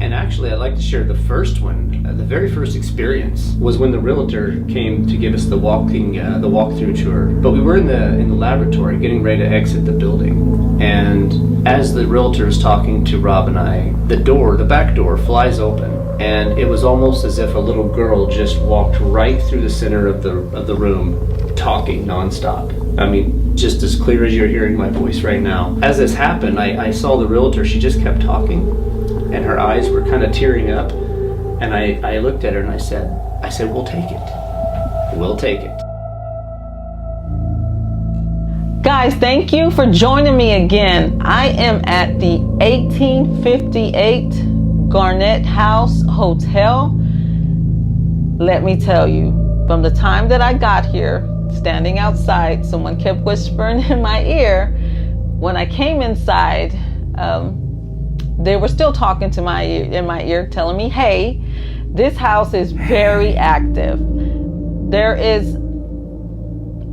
And actually, I'd like to share the first one. The very first experience was when the realtor came to give us the walkthrough tour. But we were in the laboratory getting ready to exit the building. And as the realtor is talking to Rob and I, the back door flies open. And it was almost as if a little girl just walked right through the center of the room, talking nonstop. I mean, just as clear as you're hearing my voice right now. As this happened, I saw the realtor, she just kept talking, and her eyes were kind of tearing up. And I looked at her and I said, we'll take it. We'll take it. Guys, thank you for joining me again. I am at the 1858 Garnett House Hotel. Let me tell you, from the time that I got here, standing outside, someone kept whispering in my ear. When I came inside, they were still talking to in my ear, telling me, hey, this house is very active. There is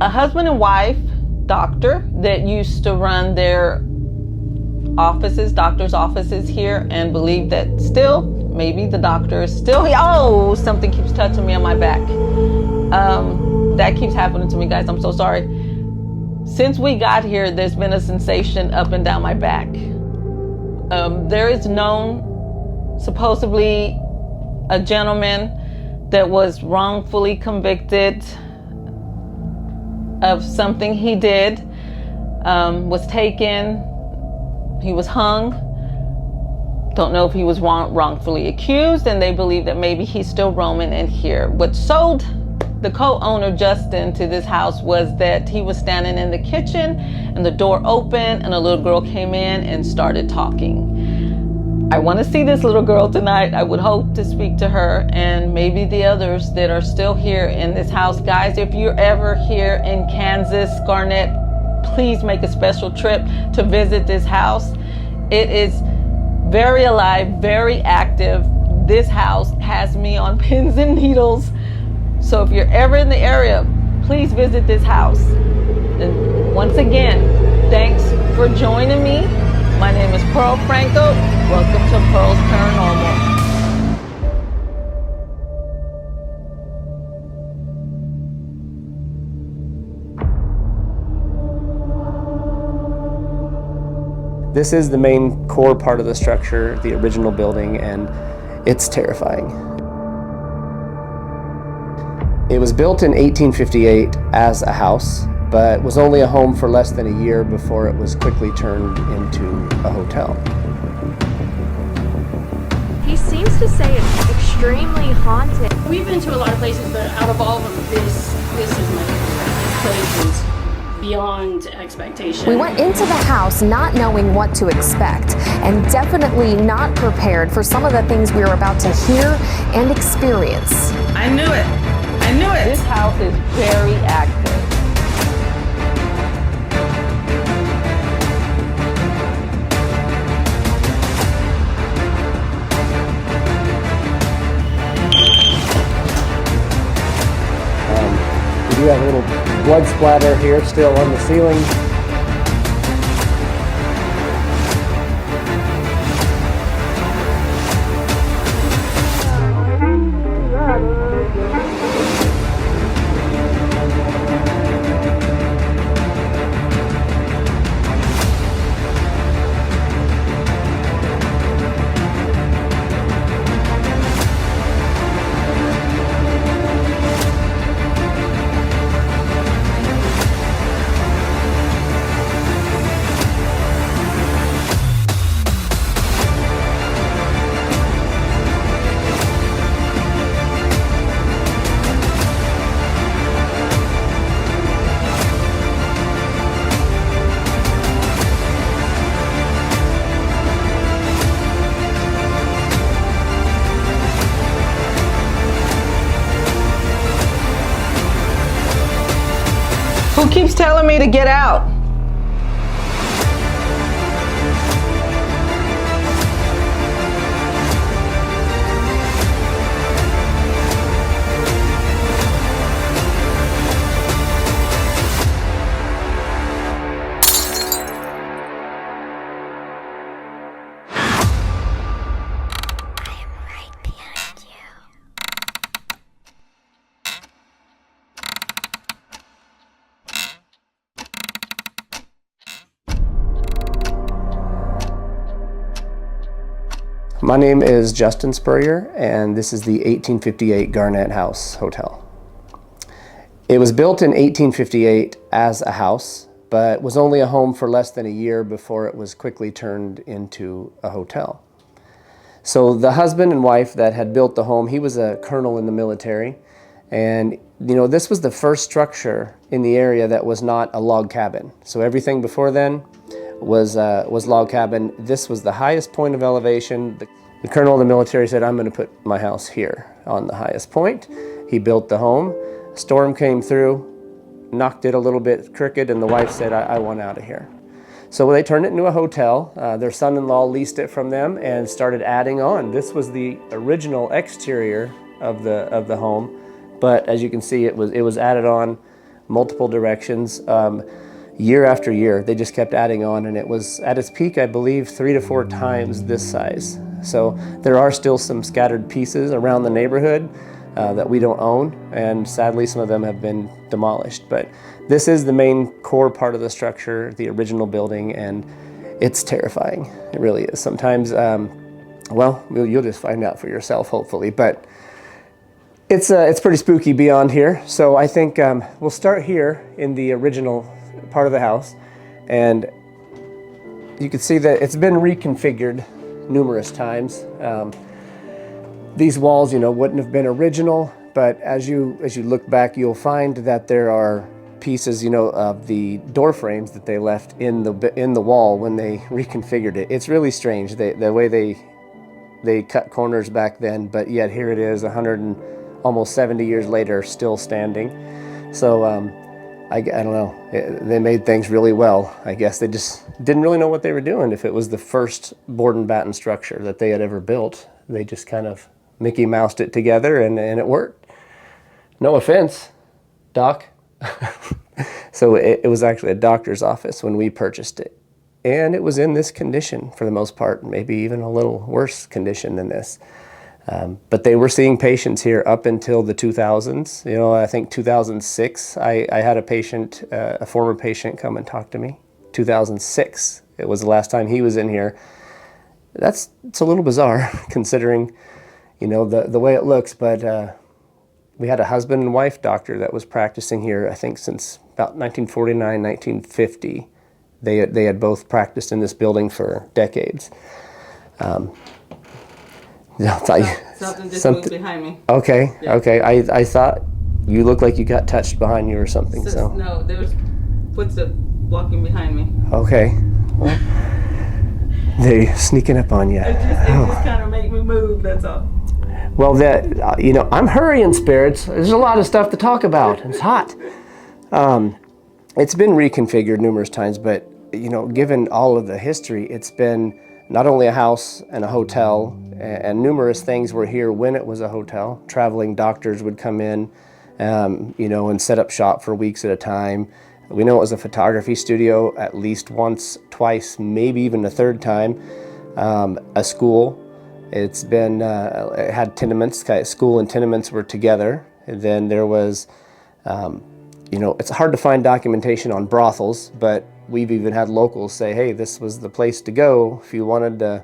a husband and wife doctor that used to run their doctor's offices here, and believe that still, maybe the doctor is still here. Oh, something keeps touching me on my back. That keeps happening to me, guys. I'm so sorry. Since we got here, there's been a sensation up and down my back. There is known, supposedly, a gentleman that was wrongfully convicted of something he did, was taken, he was hung. Don't know if he was wrongfully accused, and they believe that maybe he's still roaming in here. What sold the co-owner Justin to this house was that he was standing in the kitchen and the door opened and a little girl came in and started talking. I want to see this little girl tonight. I would hope to speak to her and maybe the others that are still here in this house. Guys, if you're ever here in Kansas, Garnett, please make a special trip to visit this house. It is very alive, very active. This house has me on pins and needles. So if you're ever in the area, please visit this house. And once again, thanks for joining me. My name is Pearl Franco. Welcome to Pearl's Paranormal. This is the main core part of the structure, the original building, and it's terrifying. It was built in 1858 as a house, but was only a home for less than a year before it was quickly turned into a hotel. He seems to say it's extremely haunted. We've been to a lot of places, but out of all of them, this is my favorite. This place is beyond expectation. We went into the house not knowing what to expect, and definitely not prepared for some of the things we were about to hear and experience. I knew it. I knew it. This house is very active. We do have a little blood splatter here still on the ceiling. Who keeps telling me to get out? My name is Justin Spurrier, and this is the 1858 Garnett House Hotel. It was built in 1858 as a house, but was only a home for less than a year before it was quickly turned into a hotel. So the husband and wife that had built the home, he was a colonel in the military, and this was the first structure in the area that was not a log cabin. So everything before then was log cabin. This was the highest point of elevation. The colonel of the military said, "I'm going to put my house here on the highest point." He built the home. A storm came through, knocked it a little bit crooked, and the wife said, I want out of here. So they turned it into a hotel. Their son-in-law leased it from them and started adding on. This was the original exterior of the home, but as you can see, it was added on multiple directions. Year after year, they just kept adding on, and it was at its peak, I believe, 3 to 4 times this size. So there are still some scattered pieces around the neighborhood that we don't own, and sadly some of them have been demolished. But this is the main core part of the structure, the original building, and it's terrifying. It really is. Sometimes, well, you'll just find out for yourself, hopefully, but it's pretty spooky beyond here. So I think we'll start here in the original part of the house, and you can see that it's been reconfigured numerous times. These walls, wouldn't have been original, but as you look back, you'll find that there are pieces, of the door frames that they left in the wall when they reconfigured it. It's really strange the way they cut corners back then, but yet here it is, 100 and almost 70 years later, still standing. So I don't know. They made things really well. I guess they just didn't really know what they were doing. If it was the first board and batten structure that they had ever built, they just kind of Mickey Moused it together, and it worked. No offense, Doc. So it was actually a doctor's office when we purchased it. And it was in this condition for the most part, maybe even a little worse condition than this. But they were seeing patients here up until the 2000s. I think 2006, I had a patient, a former patient, come and talk to me. 2006, it was the last time he was in here. It's a little bizarre considering, the way it looks, but we had a husband and wife doctor that was practicing here, I think since about 1949, 1950. They had both practiced in this building for decades. I'll tell you. Something just moved behind me. Okay, yeah. Okay. I thought you looked like you got touched behind you or something. So no, there was footsteps walking behind me. Okay. Well, they sneaking up on you. It just kind of made me move. That's all. Well, I'm hurrying, spirits. There's a lot of stuff to talk about. It's hot. It's been reconfigured numerous times, but given all of the history, it's been not only a house and a hotel, and numerous things were here when it was a hotel. Traveling doctors would come in, and set up shop for weeks at a time. We know it was a photography studio at least once, twice, maybe even a third time. A school. It's been, it had tenements, school and tenements were together. And then there was, it's hard to find documentation on brothels, but we've even had locals say, hey, this was the place to go if you wanted to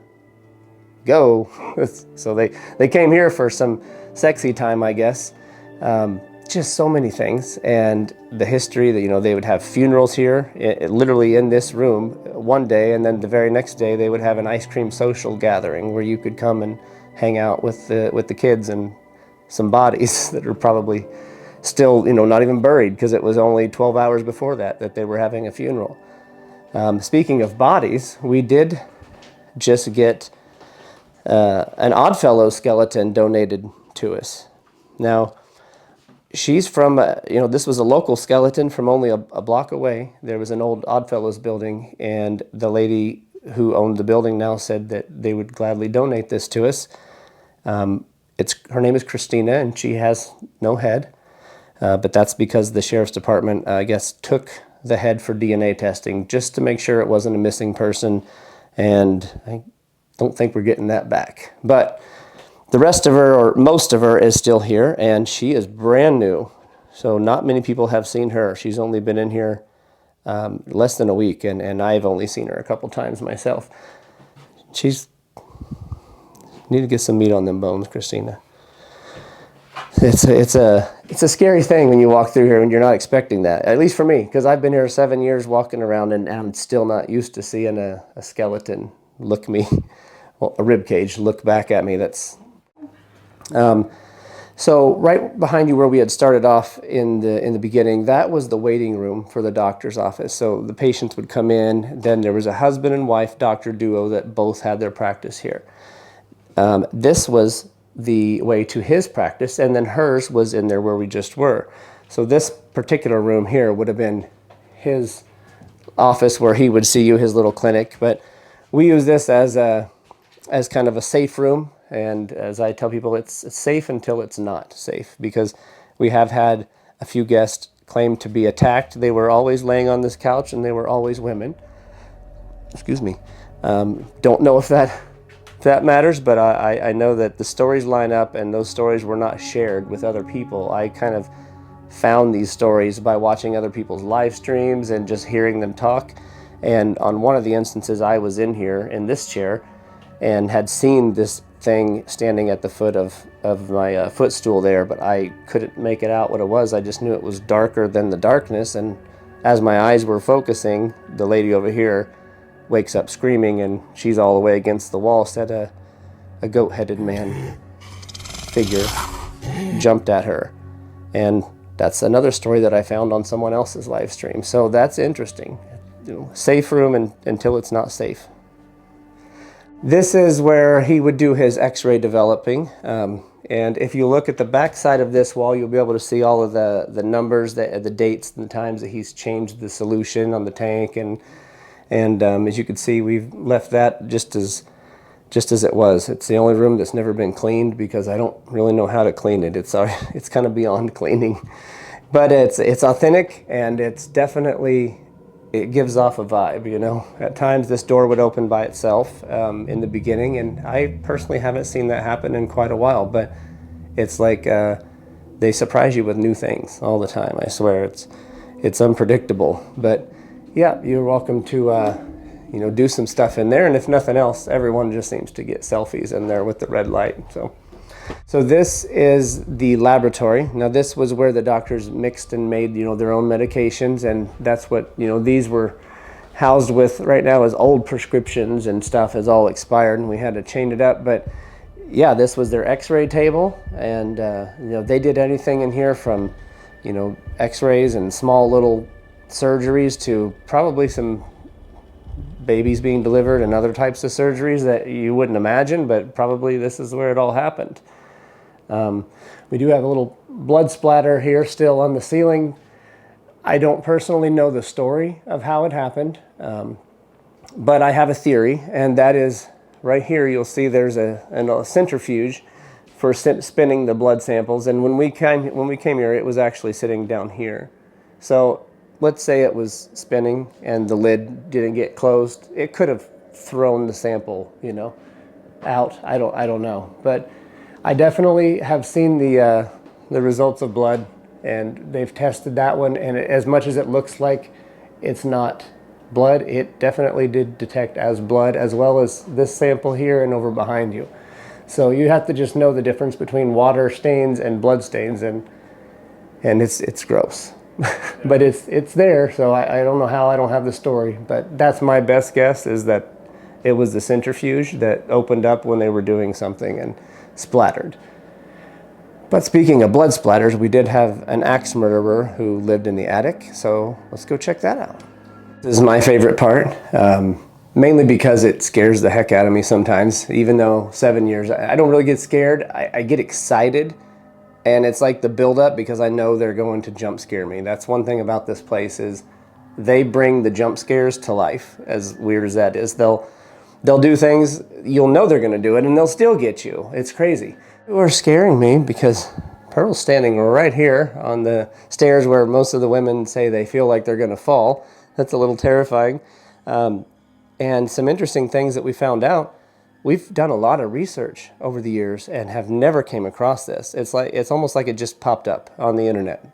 go. So they came here for some sexy time, I guess. Just so many things. And the history that, they would have funerals here, literally in this room one day, and then the very next day they would have an ice cream social gathering where you could come and hang out with the kids and some bodies that are probably still, not even buried, because it was only 12 hours before that they were having a funeral. Speaking of bodies, we did just get an Oddfellow skeleton donated to us. Now, she's from, this was a local skeleton from only a block away. There was an old Oddfellows building, and the lady who owned the building now said that they would gladly donate this to us. Her name is Christina, and she has no head, but that's because the sheriff's department, I guess, took the head for DNA testing just to make sure it wasn't a missing person, and I don't think we're getting that back. But the rest of her, or most of her, is still here, and she is brand new. So not many people have seen her. She's only been in here less than a week, and I've only seen her a couple times myself. She's Need to get some meat on them bones, Christina. It's a scary thing when you walk through here and you're not expecting that. At least for me, because I've been here 7 years walking around and I'm still not used to seeing a skeleton look me, well, a rib cage look back at me. That's so right behind you where we had started off in the beginning, that was the waiting room for the doctor's office. So the patients would come in, then there was a husband and wife doctor duo that both had their practice here. This was the way to his practice, and then hers was in there where we just were. So this particular room here would have been his office where he would see you, his little clinic, but we use this as kind of a safe room. And as I tell people, it's safe until it's not safe, because we have had a few guests claim to be attacked. They were always laying on this couch and they were always women. Excuse me. Don't know if that matters, but I know that the stories line up, and those stories were not shared with other people. I kind of found these stories by watching other people's live streams and just hearing them talk. And on one of the instances, I was in here in this chair and had seen this thing standing at the foot of my footstool there, but I couldn't make it out what it was. I just knew it was darker than the darkness, and as my eyes were focusing, the lady over here wakes up screaming, and she's all the way against the wall. Said a goat-headed man figure jumped at her, and that's another story that I found on someone else's live stream. So that's interesting. Safe room until it's not safe. This is where he would do his x-ray developing. And if you look at the back side of this wall, you'll be able to see all of the numbers, the dates and the times that he's changed the solution on the tank. And as you can see, we've left that just as it was. It's the only room that's never been cleaned because I don't really know how to clean it. It's kind of beyond cleaning. But it's authentic, and it's definitely, it gives off a vibe, you know. At times this door would open by itself in the beginning, and I personally haven't seen that happen in quite a while, but it's like they surprise you with new things all the time. I swear, it's unpredictable. But yeah, you're welcome to do some stuff in there, and if nothing else, everyone just seems to get selfies in there with the red light. So this is the laboratory. Now this was where the doctors mixed and made, their own medications, and that's what, these were housed with. Right now is old prescriptions and stuff is all expired, and we had to change it up. But yeah, this was their x-ray table, and they did anything in here from, x-rays and small little surgeries to probably some babies being delivered and other types of surgeries that you wouldn't imagine, but probably this is where it all happened. We do have a little blood splatter here still on the ceiling. I don't personally know the story of how it happened, but I have a theory, and that is right here you'll see there's a centrifuge for spinning the blood samples, and when we came here it was actually sitting down here. So let's say it was spinning and the lid didn't get closed. It could have thrown the sample, out. I don't know. But I definitely have seen the results of blood, and they've tested that one. And as much as it looks like it's not blood, it definitely did detect as blood, as well as this sample here and over behind you. So you have to just know the difference between water stains and blood stains, and it's gross. But it's there, so I don't know how. I don't have the story, but that's my best guess, is that it was the centrifuge that opened up when they were doing something and splattered. But speaking of blood splatters, we did have an axe murderer who lived in the attic, so let's go check that out. This is my favorite part, mainly because it scares the heck out of me sometimes. Even though 7 years, I don't really get scared. I get excited. And it's like the build-up, because I know they're going to jump scare me. That's one thing about this place, is they bring the jump scares to life, as weird as that is. They'll do things, you'll know they're going to do it, and they'll still get you. It's crazy. They were scaring me because Pearl's standing right here on the stairs where most of the women say they feel like they're going to fall. That's a little terrifying. And some interesting things that we found out. We've done a lot of research over the years and have never came across this. It's almost like it just popped up on the internet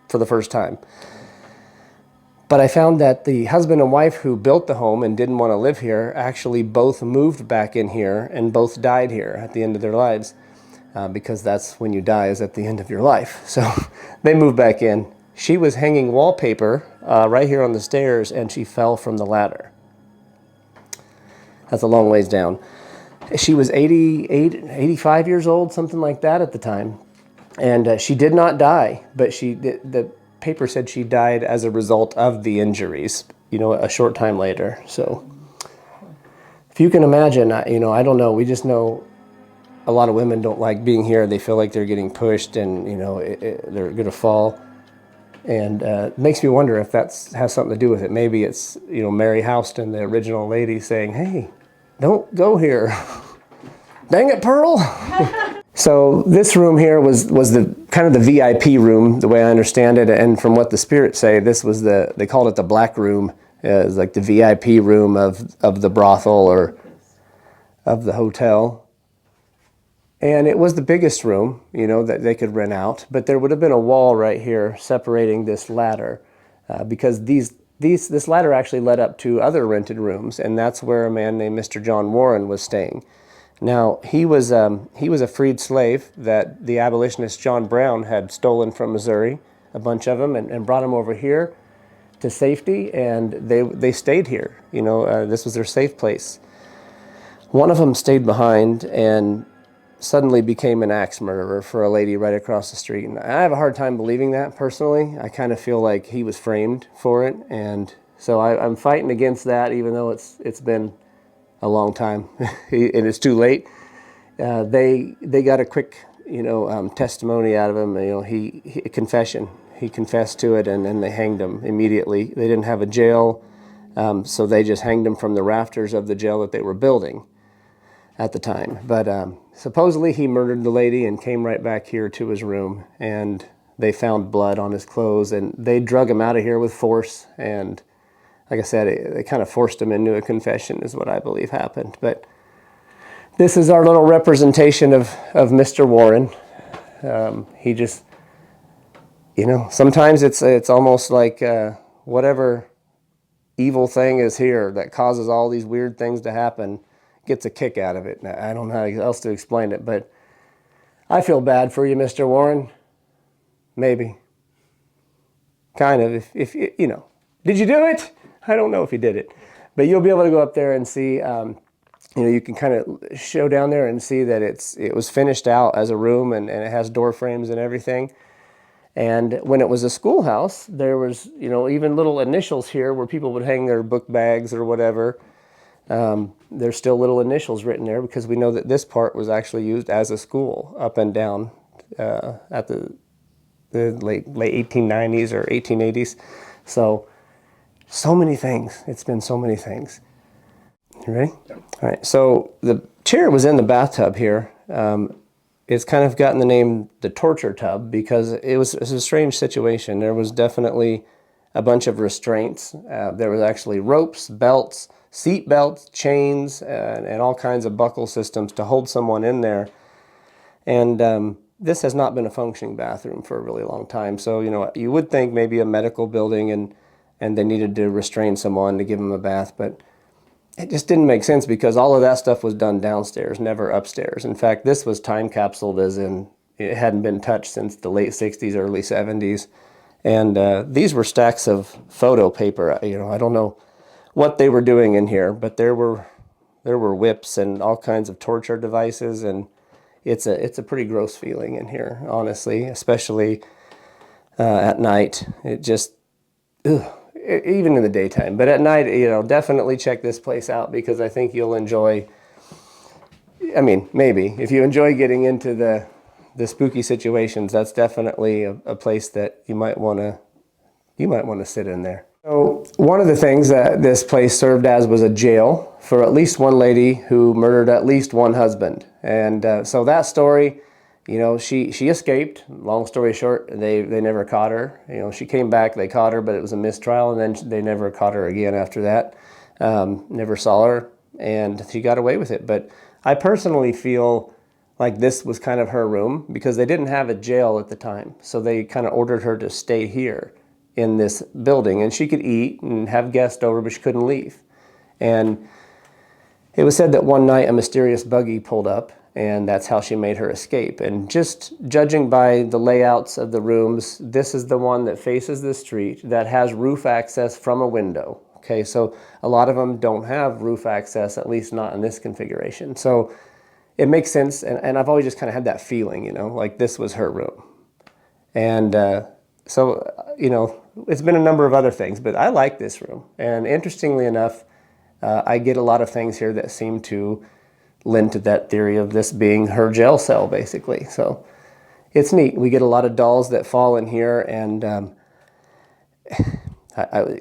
for the first time. But I found that the husband and wife who built the home and didn't want to live here actually both moved back in here and both died here at the end of their lives, because that's when you die, is at the end of your life. So they moved back in. She was hanging wallpaper right here on the stairs, and she fell from the ladder. That's a long ways down. She was 85 years old, something like that at the time. And she did not die, but the paper said she died as a result of the injuries, a short time later. So if you can imagine, I don't know. We just know a lot of women don't like being here. They feel like they're getting pushed and, they're going to fall. And it makes me wonder if that has something to do with it. Maybe it's, Mary Houston, the original lady, saying, hey, don't go here. Dang it, Pearl. So this room here was the kind of the VIP room, the way I understand it. And from what the spirits say, this was they called it the black room. It was like the VIP room of the brothel or of the hotel. And it was the biggest room, that they could rent out. But there would have been a wall right here separating this ladder, because this ladder actually led up to other rented rooms, and that's where a man named Mr. John Warren was staying. Now, he was a freed slave that the abolitionist John Brown had stolen from Missouri, a bunch of them, and brought them over here to safety, and they stayed here. This was their safe place. One of them stayed behind and suddenly became an axe murderer for a lady right across the street. And I have a hard time believing that, personally. I kind of feel like he was framed for it, and so I'm fighting against that, even though it's been a long time and it's too late. They got a quick testimony out of him. He confession. He confessed to it, and then they hanged him immediately. They didn't have a jail, so they just hanged him from the rafters of the jail that they were building at the time. But supposedly he murdered the lady and came right back here to his room, and they found blood on his clothes, and they drug him out of here with force. And like I said, they kind of forced him into a confession is what I believe happened. But this is our little representation of Mr. Warren. He just, sometimes it's almost like whatever evil thing is here that causes all these weird things to happen gets a kick out of it. Now, I don't know how else to explain it, but I feel bad for you, Mr. Warren. Maybe. Kind of. If did you do it? I don't know if he did it, but you'll be able to go up there and see. You can kind of show down there and see that it was finished out as a room, and it has door frames and everything. And when it was a schoolhouse, there was even little initials here where people would hang their book bags or whatever. There's still little initials written there because we know that this part was actually used as a school up and down at the late 1890s or 1880s. So many things. It's been so many things. You ready? Yeah. All right. So the chair was in the bathtub here. It's kind of gotten the name the torture tub because it was a strange situation. There was definitely a bunch of restraints. There was actually ropes, belts, seat belts, chains, and all kinds of buckle systems to hold someone in there. And this has not been a functioning bathroom for a really long time. So, you would think maybe a medical building and they needed to restrain someone to give them a bath, but it just didn't make sense because all of that stuff was done downstairs, never upstairs. In fact, this was time capsuled as in it hadn't been touched since the late 60s, early 70s. And these were stacks of photo paper. I don't know what they were doing in here, but there were whips and all kinds of torture devices, and it's a pretty gross feeling in here, honestly, especially at night. It just, even in the daytime, but at night, definitely check this place out because I think you'll enjoy. Maybe if you enjoy getting into the spooky situations, that's definitely a place that you might want to sit in there. So one of the things that this place served as was a jail for at least one lady who murdered at least one husband. And so that story, she escaped. Long story short, they never caught her. She came back, they caught her, but it was a mistrial, and then they never caught her again after that. Never saw her, and she got away with it. But I personally feel like this was kind of her room because they didn't have a jail at the time. So they kind of ordered her to stay here. in this building, and she could eat and have guests over, but she couldn't leave. And it was said that one night a mysterious buggy pulled up, and that's how she made her escape. And just judging by the layouts of the rooms, this is the one that faces the street that has roof access from a window. Okay, so a lot of them don't have roof access, at least not in this configuration. So it makes sense, and I've always just kind of had that feeling, you know, like this was her room. And so, you know, it's been a number of other things, but I like this room. And interestingly enough, I get a lot of things here that seem to lend to that theory of this being her jail cell, basically. So it's neat. We get a lot of dolls that fall in here, and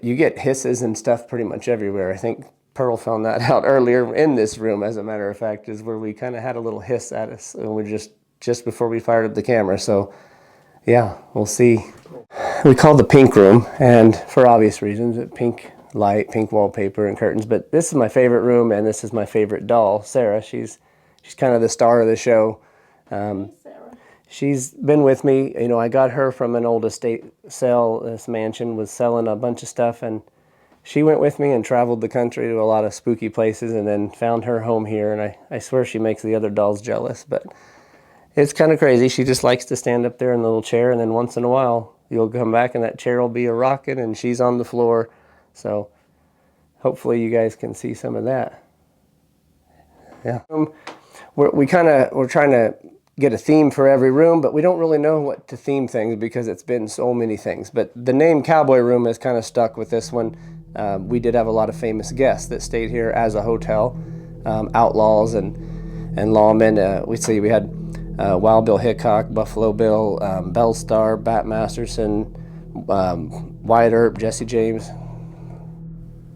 you get hisses and stuff pretty much everywhere. I think Pearl found that out earlier in this room, as a matter of fact, is where we kind of had a little hiss at us, and we're just before we fired up the camera. So yeah, we'll see. We call the pink room, and for obvious reasons, pink light, pink wallpaper and curtains. But this is my favorite room, and this is my favorite doll, Sarah. She's kind of the star of the show. She's been with me. You know, I got her from an old estate sale. This mansion was selling a bunch of stuff, and she went with me and traveled the country to a lot of spooky places, and then found her home here. And I swear she makes the other dolls jealous, but it's kind of crazy. She just likes to stand up there in the little chair, and then once in a while you'll come back and that chair will be a rocking and she's on the floor. So hopefully you guys can see some of that. Yeah. We're trying to get a theme for every room, but we don't really know what to theme things because it's been so many things. But the name Cowboy Room is kind of stuck with this one. We did have a lot of famous guests that stayed here as a hotel, outlaws and lawmen. We had Wild Bill Hickok, Buffalo Bill, Bell Star, Bat Masterson, Wyatt Earp, Jesse James.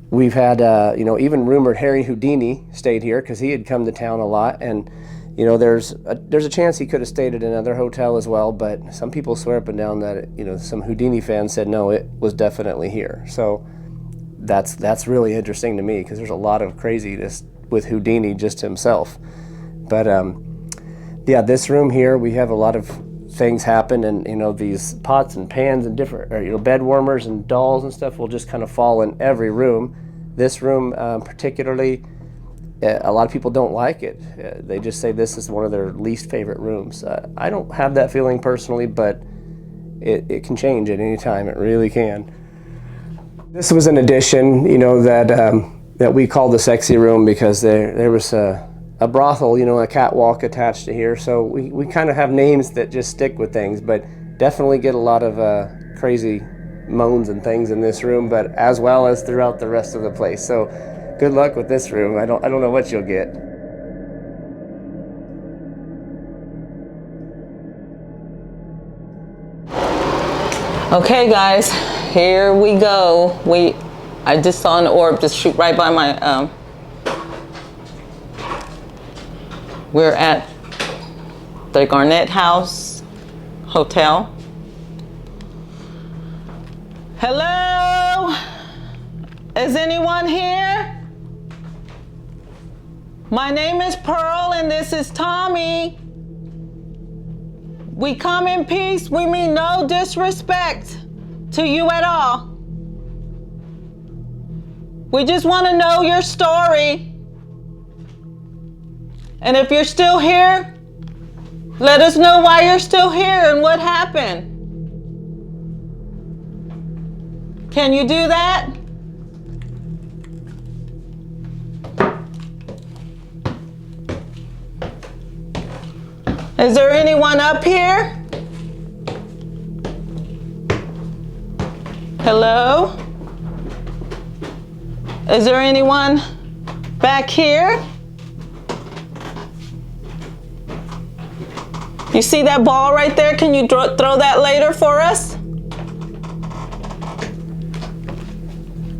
We've had, you know, even rumored Harry Houdini stayed here because he had come to town a lot. And, you know, there's a chance he could have stayed at another hotel as well. But some people swear up and down that, you know, some Houdini fans said, no, it was definitely here. So that's really interesting to me because there's a lot of craziness with Houdini just himself. But, yeah, this room here, we have a lot of things happen, and, you know, these pots and pans and different, you know, bed warmers and dolls and stuff will just kind of fall in every room. This room particularly, a lot of people don't like it. They just say this is one of their least favorite rooms. I don't have that feeling personally, but it can change at any time. It really can. This was an addition, you know, that we call the sexy room because there was a brothel, you know, a catwalk attached to here. So we kind of have names that just stick with things, but definitely get a lot of crazy moans and things in this room, but as well as throughout the rest of the place. So good luck with this room. I don't know what you'll get. Okay, guys, here we go. I just saw an orb just shoot right by my we're at the Garnett House Hotel. Hello? Is anyone here? My name is Pearl and this is Tommy. We come in peace. We mean no disrespect to you at all. We just want to know your story. And if you're still here, let us know why you're still here and what happened. Can you do that? Is there anyone up here? Hello? Is there anyone back here? You see that ball right there? Can you throw that later for us?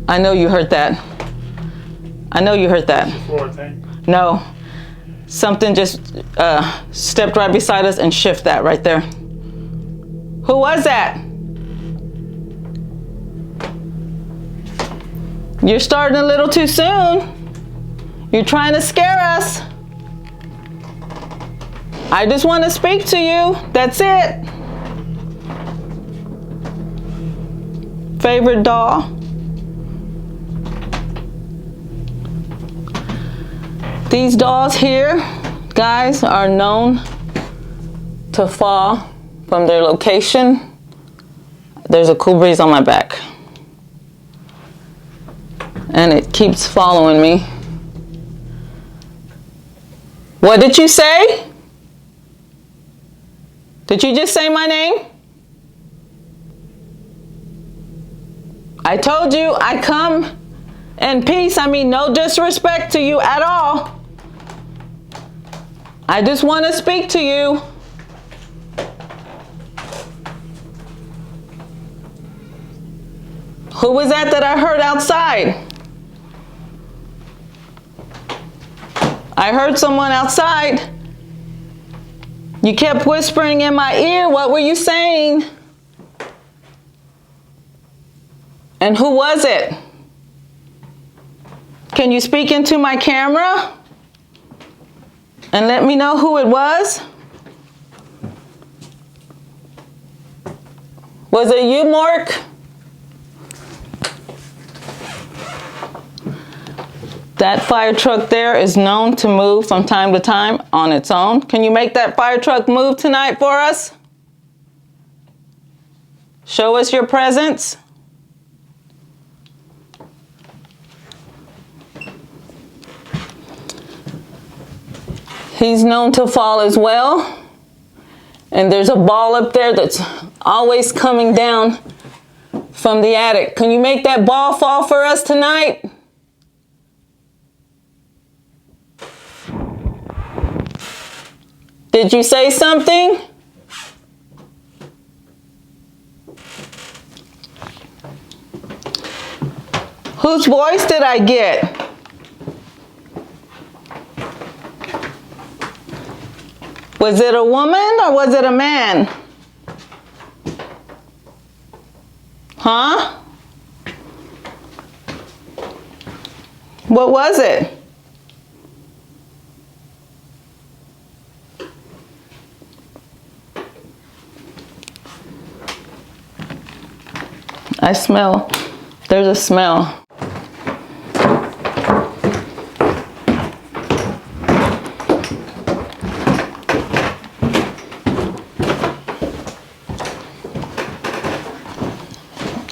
I know you heard that. I know you heard that. Floor thing. No. Something just stepped right beside us and shifted that right there. Who was that? You're starting a little too soon. You're trying to scare us. I just want to speak to you. That's it. favorite doll? These dolls here, guys, are known to fall from their location. There's a cool breeze on my back. And it keeps following me. What did you say? Did you just say my name? I told you I come in peace. I mean, no disrespect to you at all. I just want to speak to you. Who was that I heard outside? I heard someone outside. You kept whispering in my ear. What were you saying? And who was it? Can you speak into my camera and let me know who it was? Was it you, Mark? That fire truck there is known to move from time to time on its own. Can you make that fire truck move tonight for us? Show us your presence. He's known to fall as well. And there's a ball up there that's always coming down from the attic. Can you make that ball fall for us tonight? Did you say something? Whose voice did I get? Was it a woman or was it a man? Huh? What was it? I smell, there's a smell.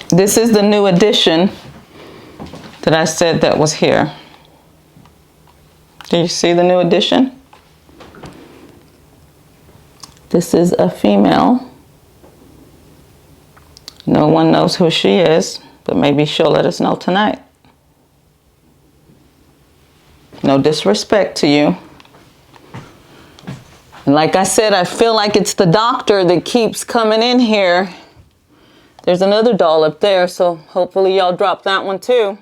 This is the new addition that I said that was here. Do you see the new addition? This is a female. No one knows who she is, but maybe she'll let us know tonight. No disrespect to you. And like I said, I feel like it's the doctor that keeps coming in here. There's another doll up there, so hopefully y'all drop that one too.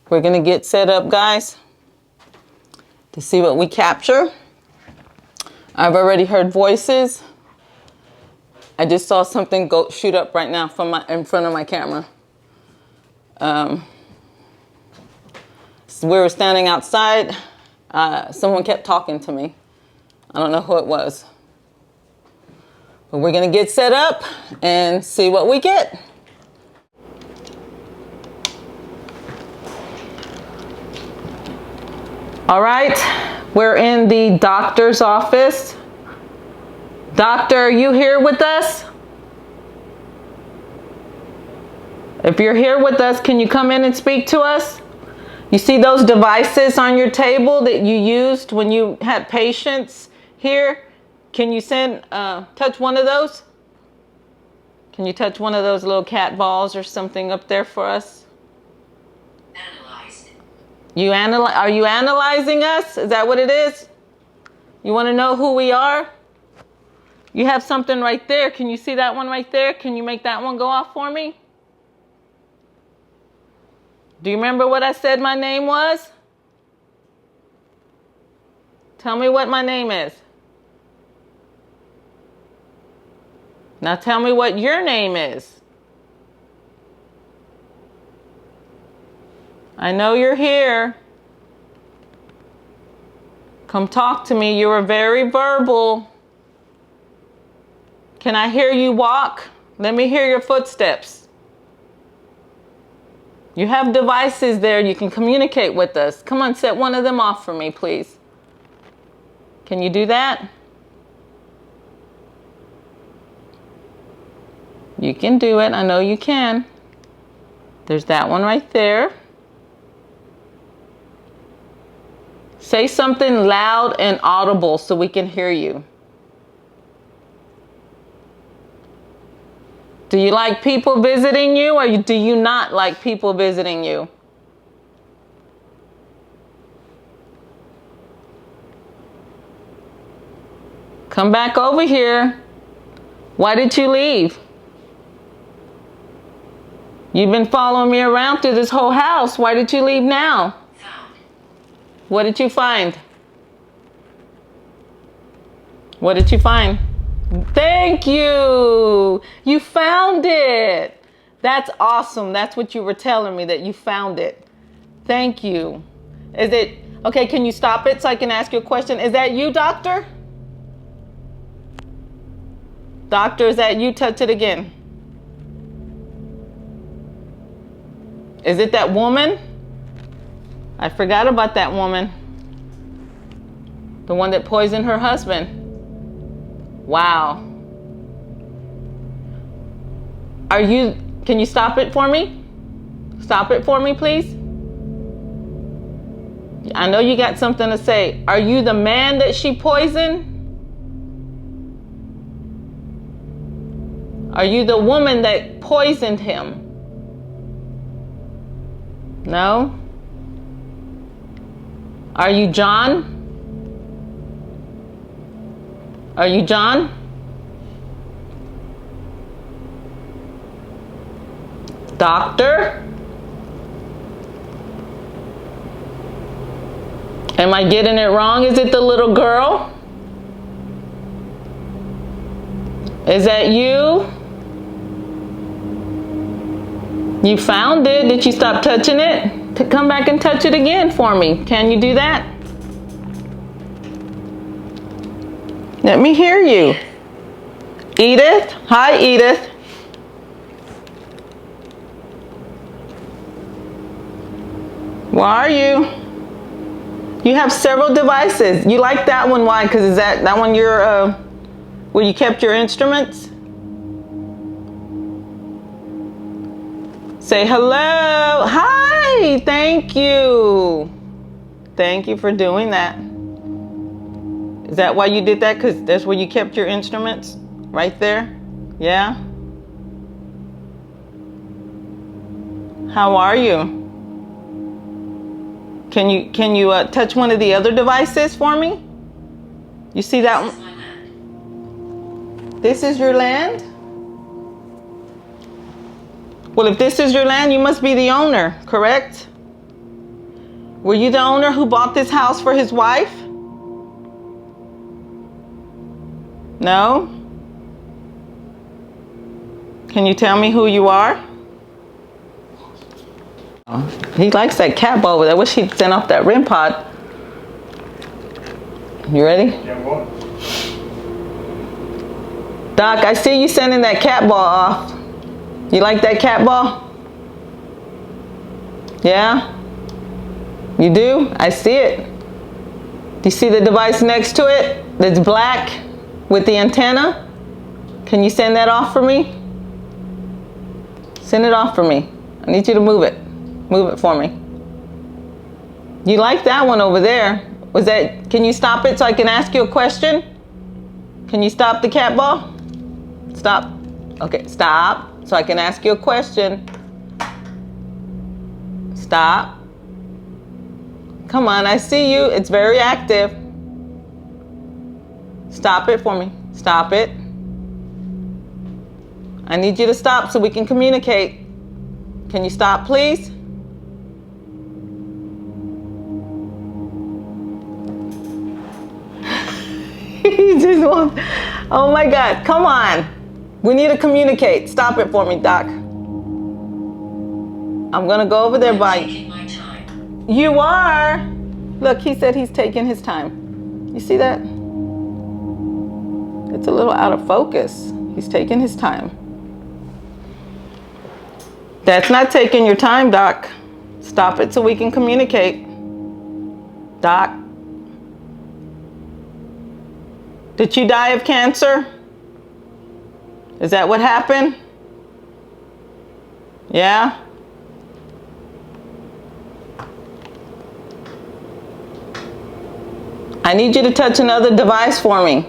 We're gonna get set up, guys, to see what we capture. I've already heard voices. I just saw something shoot up right now in front of my camera. We were standing outside. Someone kept talking to me. I don't know who it was. But we're gonna get set up and see what we get. All right, we're in the doctor's office. Doctor, are you here with us? If you're here with us, can you come in and speak to us? You see those devices on your table that you used when you had patients here? Can you touch one of those? Can you touch one of those little cat balls or something up there for us? Are you analyzing us? Is that what it is? You want to know who we are? You have something right there. Can you see that one right there? Can you make that one go off for me? Do you remember what I said my name was? Tell me what my name is. Now tell me what your name is. I know you're here. Come talk to me. You were very verbal. Can I hear you walk? Let me hear your footsteps. You have devices there. You can communicate with us. Come on, set one of them off for me, please. Can you do that? You can do it. I know you can. There's that one right there. Say something loud and audible so we can hear you. Do you like people visiting you, or do you not like people visiting you? Come back over here. Why did you leave? You've been following me around through this whole house. Why did you leave now? What did you find? What did you find? Thank you. You found it. That's awesome. That's what you were telling me, that you found it. Thank you. Is it okay? Can you stop it so I can ask you a question? Is that you, doctor? Doctor, is that you? Touch it again. Is it that woman? I forgot about that woman. The one that poisoned her husband. Wow. Can you stop it for me? Stop it for me, please. I know you got something to say. Are you the man that she poisoned? Are you the woman that poisoned him? No? Are you John? Are you John? Doctor? Am I getting it wrong? Is it the little girl? Is that you? You found it. Did you stop touching it? Come back and touch it again for me. Can you do that? Let me hear you. Edith? Hi, Edith. Where are you? You have several devices. You like that one? Why? Because is that one your, where you kept your instruments? Say hello. Hi. Thank you. Thank you for doing that. Is that why you did that? Because that's where you kept your instruments? Right there? Yeah? How are you? Can you touch one of the other devices for me? You see that one? This is your land? Well, if this is your land, you must be the owner, correct? Were you the owner who bought this house for his wife? No? Can you tell me who you are? He likes that cat ball. I wish he'd sent off that REM pod. You ready? Yeah, I'm going. Doc, I see you sending that cat ball off. You like that cat ball? Yeah? You do? I see it. Do you see the device next to it that's black with the antenna? Can you send that off for me? Send it off for me. I need you to move it. Move it for me. You like that one over there. Can you stop it so I can ask you a question? Can you stop the cat ball? Stop. Okay, stop. So I can ask you a question. Stop. Come on, I see you. It's very active. Stop it for me. Stop it. I need you to stop so we can communicate. Can you stop, please? He just won't. Oh my God, come on. We need to communicate. Stop it for me, Doc. I'm gonna go over there by. My time. You are. Look, he said he's taking his time. You see that? It's a little out of focus. He's taking his time. That's not taking your time, Doc. Stop it so we can communicate. Doc. Did you die of cancer? Is that what happened? Yeah? I need you to touch another device for me.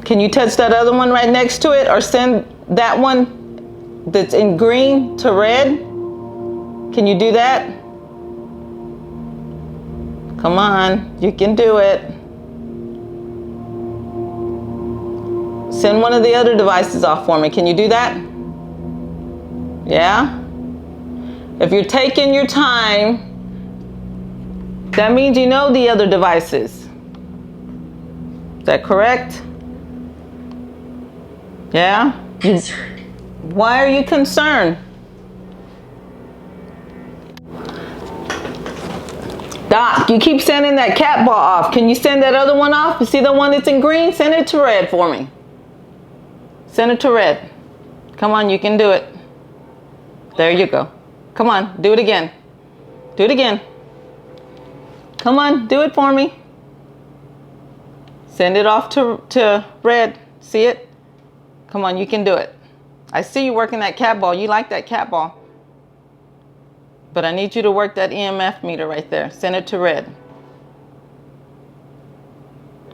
Can you touch that other one right next to it, or send that one that's in green to red? Can you do that? Come on, you can do it. Send one of the other devices off for me. Can you do that? Yeah? If you're taking your time, that means you know the other devices. Is that correct? Yeah? Concerned. Why are you concerned? Doc, you keep sending that cat ball off. Can you send that other one off? You see the one that's in green? Send it to red for me. Send it to red. Come on, you can do it. There you go. Come on, do it again. Do it again. Come on, do it for me. Send it off to red. See it? Come on, you can do it. I see you working that cat ball. You like that cat ball. But I need you to work that EMF meter right there. Send it to red.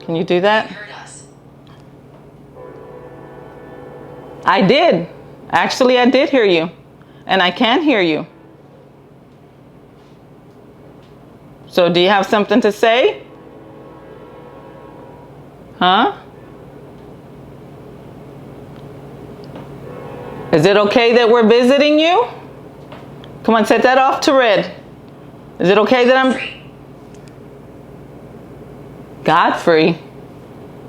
Can you do that? Heard us. I did. Actually, I did hear you. And I can hear you. So do you have something to say? Huh? Is it okay that we're visiting you? Come on, set that off to red. Is it okay that I'm... Godfrey?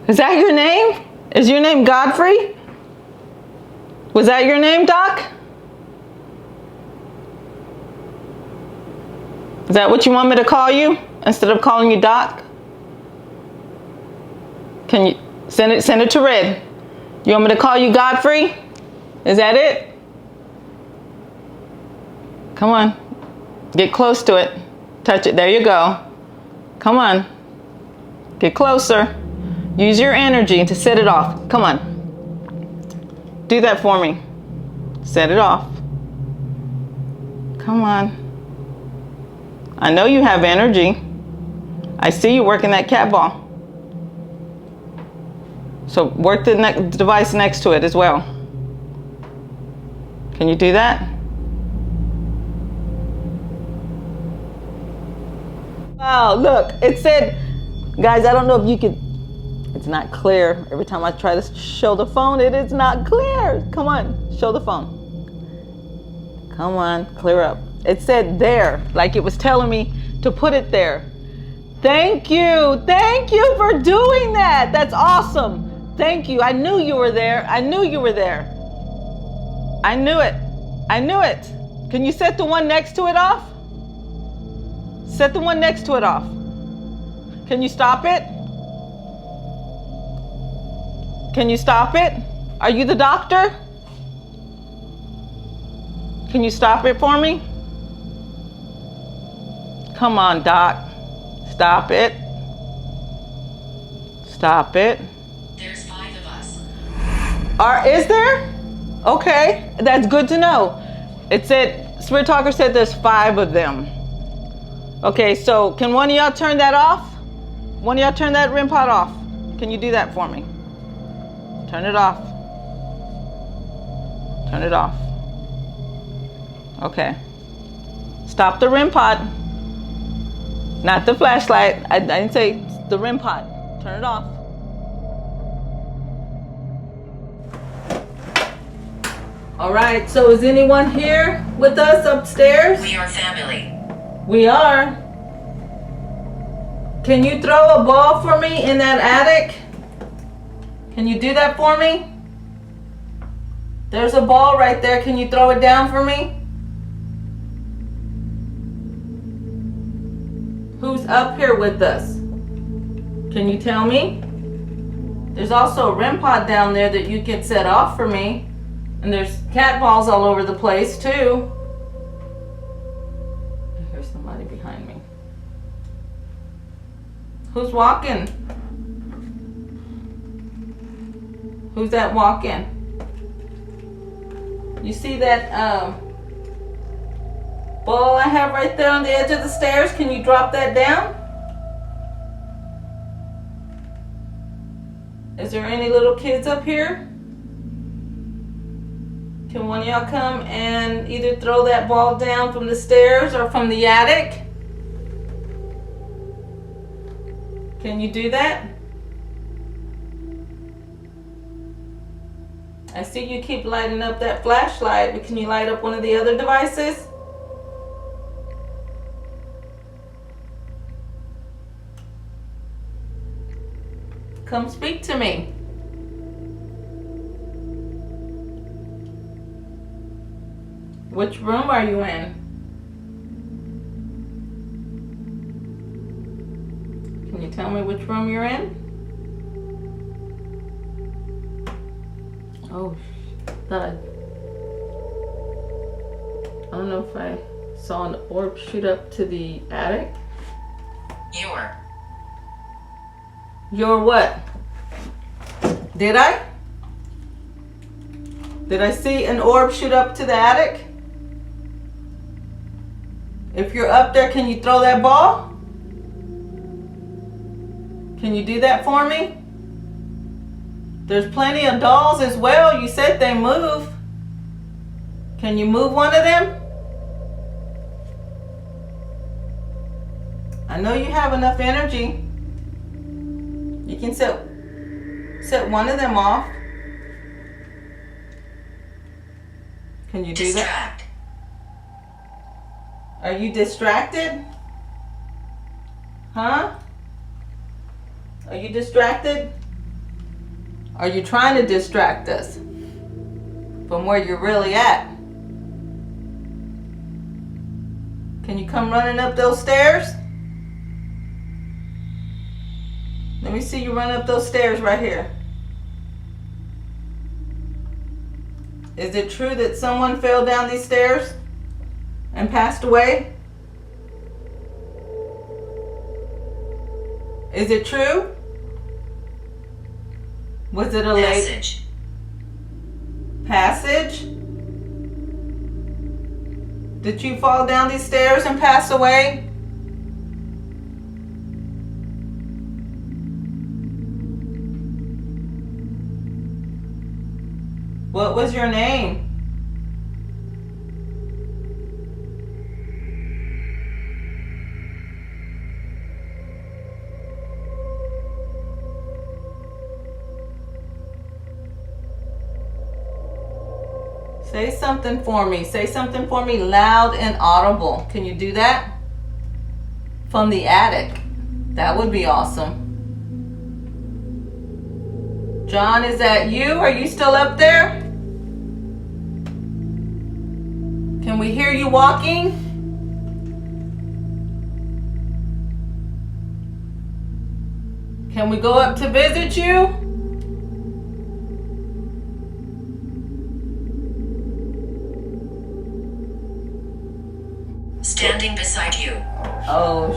Is that your name? Is your name Godfrey? Was that your name, Doc? Is that what you want me to call you instead of calling you Doc? Can you send it to red? You want me to call you Godfrey? Is that it? Come on. Get close to it. Touch it. There you go. Come on. Get closer. Use your energy to set it off. Come on. Do that for me. Set it off. Come on. I know you have energy. I see you working that cat ball. So work the device next to it as well. Can you do that? Wow, look, it said, guys, I don't know if you could, it's not clear. Every time I try to show the phone, it is not clear. Come on, show the phone. Come on, clear up. It said there, like it was telling me to put it there. Thank you for doing that. That's awesome. Thank you, I knew you were there. I knew you were there. I knew it. I knew it. Can you set the one next to it off? Set the one next to it off. Can you stop it? Can you stop it? Are you the doctor? Can you stop it for me? Come on, Doc. Stop it. Stop it. There's 5 of us. Is there? Okay, that's good to know. It said, Spirit Talker said there's 5 of them. Okay, so can one of y'all turn that off? One of y'all turn that REM pod off. Can you do that for me? Turn it off. Turn it off. Okay. Stop the REM pod. Not the flashlight. I didn't say the REM pod. Turn it off. All right, so is anyone here with us upstairs? We are family. We are. Can you throw a ball for me in that attic? Can you do that for me? There's a ball right there. Can you throw it down for me? Who's up here with us? Can you tell me? There's also a REM pod down there that you can set off for me. And there's cat balls all over the place too. There's somebody behind me. Who's walking? Who's that walking? You see that ball I have right there on the edge of the stairs? Can you drop that down? Is there any little kids up here? Can one of y'all come and either throw that ball down from the stairs or from the attic? Can you do that? I see you keep lighting up that flashlight, but can you light up one of the other devices? Come speak to me. Which room are you in? Can you tell me which room you're in? Oh, I don't know if I saw an orb shoot up to the attic. Your what? Did I? Did I see an orb shoot up to the attic? If you're up there, can you throw that ball? Can you do that for me? There's plenty of dolls as well. You said they move. Can you move one of them? I know you have enough energy. You can set one of them off. Can you do that? Are you distracted? Huh? Are you distracted? Are you trying to distract us from where you're really at? Can you come running up those stairs? Let me see you run up those stairs right here. Is it true that someone fell down these stairs and passed away? Is it true? Was it a late passage? Did you fall down these stairs and pass away? What was your name? Say something for me. Say something for me loud and audible. Can you do that? From the attic. That would be awesome. John, is that you? Are you still up there? Can we hear you walking? Can we go up to visit you? Standing beside you. Oh,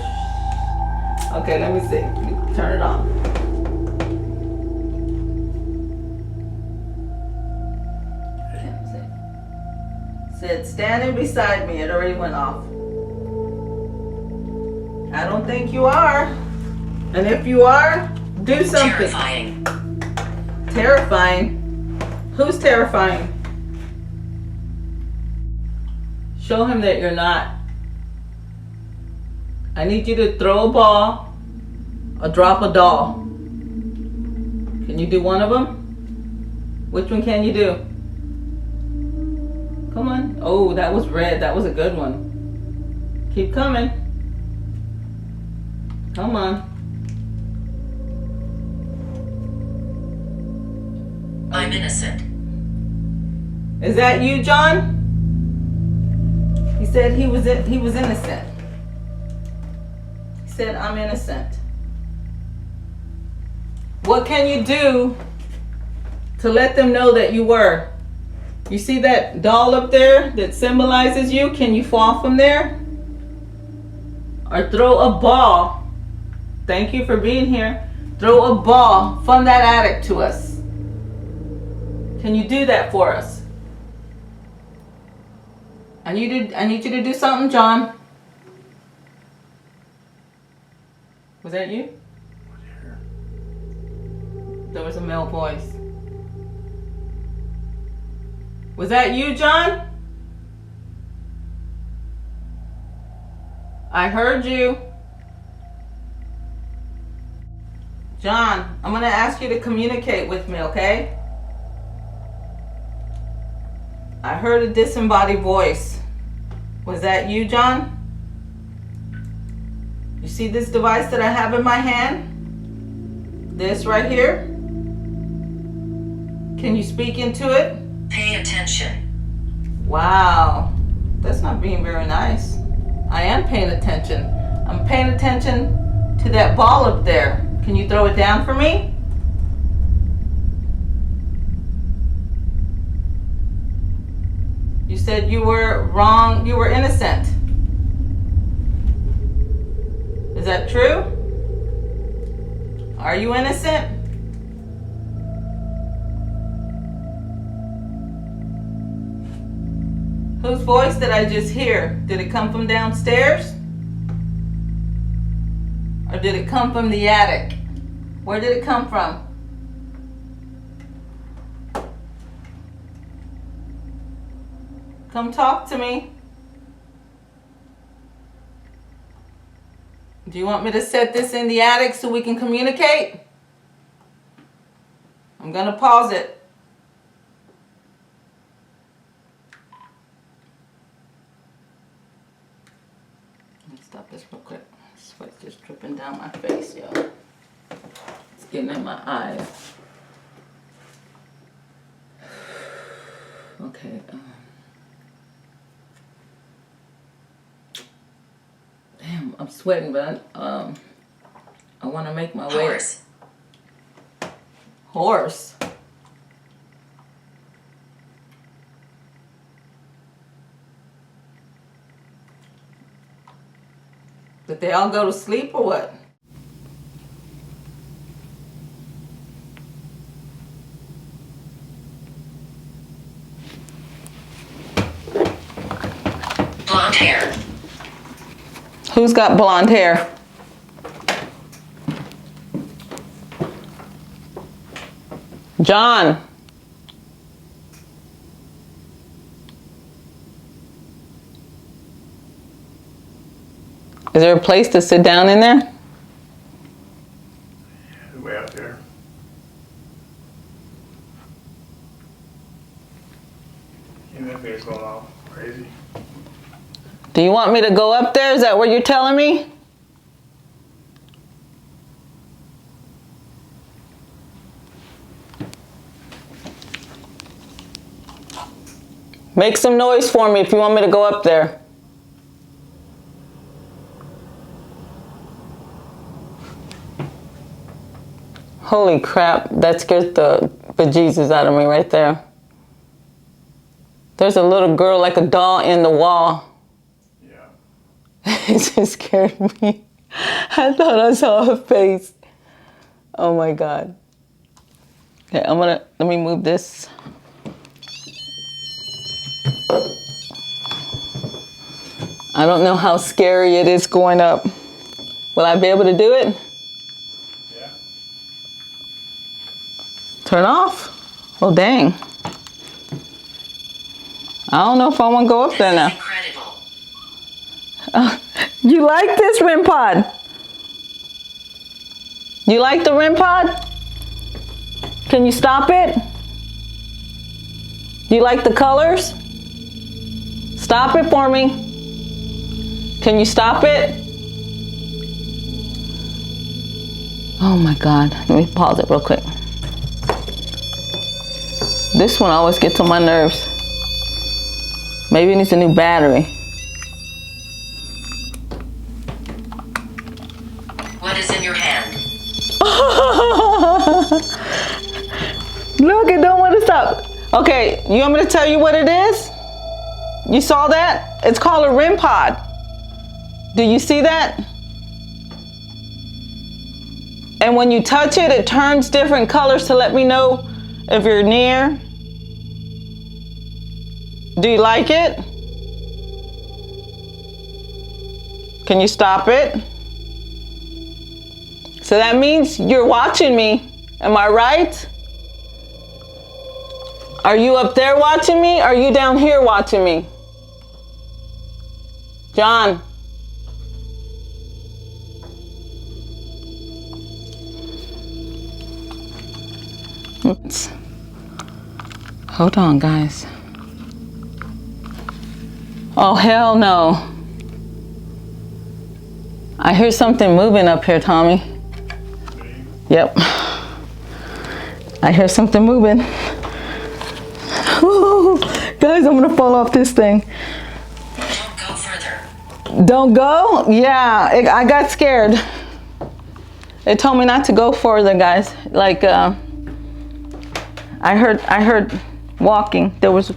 okay, let me see. Let me turn it on. Said standing beside me. It already went off. I don't think you are. And if you are, do something. Terrifying. Terrifying? Who's terrifying? Show him that you're not. I need you to throw a ball or drop a doll. Can you do one of them? Which one can you do? Come on. Oh, that was red. That was a good one. Keep coming. Come on. I'm innocent. Is that you, John? He said he was innocent. He said, I'm innocent. What can you do to let them know that you were? You see that doll up there that symbolizes you? Can you fall from there? Or throw a ball? Thank you for being here. Throw a ball from that attic to us. Can you do that for us? I need you to do something, John. Was that you? There was a male voice. Was that you, John? I heard you. John, I'm gonna ask you to communicate with me, okay? I heard a disembodied voice. Was that you, John? You see this device that I have in my hand? This right here? Can you speak into it? Pay attention. Wow, that's not being very nice. I am paying attention. I'm paying attention to that ball up there. Can you throw it down for me? You said you were wrong, you were innocent. Is that true? Are you innocent? Whose voice did I just hear? Did it come from downstairs? Or did it come from the attic? Where did it come from? Come talk to me. Do you want me to set this in the attic so we can communicate? I'm gonna pause it. Let me stop this real quick. Sweat's just dripping down my face, y'all. It's getting in my eyes. Okay. Damn, I'm sweating, but I want to make my way. Horse. Horse. Did they all go to sleep or what? Blonde hair. Who's got blonde hair? John. Is there a place to sit down in there? Way out there. And that thing's going all crazy. Do you want me to go up there? Is that what you're telling me? Make some noise for me if you want me to go up there. Holy crap, that scared the bejesus out of me right there. There's a little girl like a doll in the wall. Yeah. It just scared me. I thought I saw her face. Oh my God. Okay, let me move this. I don't know how scary it is going up. Will I be able to do it? Yeah. Turn off? Oh, dang. I don't know if I want to go up there now. Incredible. You like this REM pod? You like the REM pod? Can you stop it? Do you like the colors? Stop it for me. Can you stop it? Oh my God, let me pause it real quick. This one always gets on my nerves. Maybe it needs a new battery. What is in your hand? Look, it don't want to stop. Okay, you want me to tell you what it is? You saw that? It's called a REM pod. Do you see that? And when you touch it, it turns different colors to let me know if you're near. Do you like it? Can you stop it? So that means you're watching me. Am I right? Are you up there watching me? Or are you down here watching me? John. Oops. Hold on, guys. Oh, hell no. I hear something moving up here, Tommy. Yep. I hear something moving. Ooh, guys, I'm gonna fall off this thing. Don't go further. Don't go? Yeah, I got scared. It told me not to go further, guys. Like, I heard walking. It was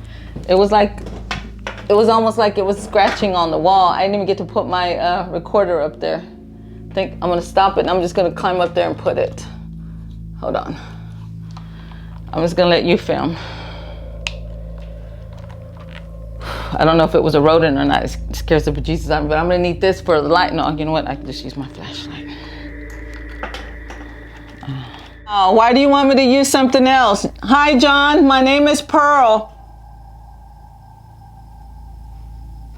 almost like it was scratching on the wall. I didn't even get to put my recorder up there. I think I'm gonna stop it and I'm just gonna climb up there and put it. Hold on. I'm just gonna let you film. I don't know if it was a rodent or not. It scares the bejesus out of me, but I'm gonna need this for the light. No, you know what? I can just use my flashlight. Oh, why do you want me to use something else? Hi, John. My name is Pearl.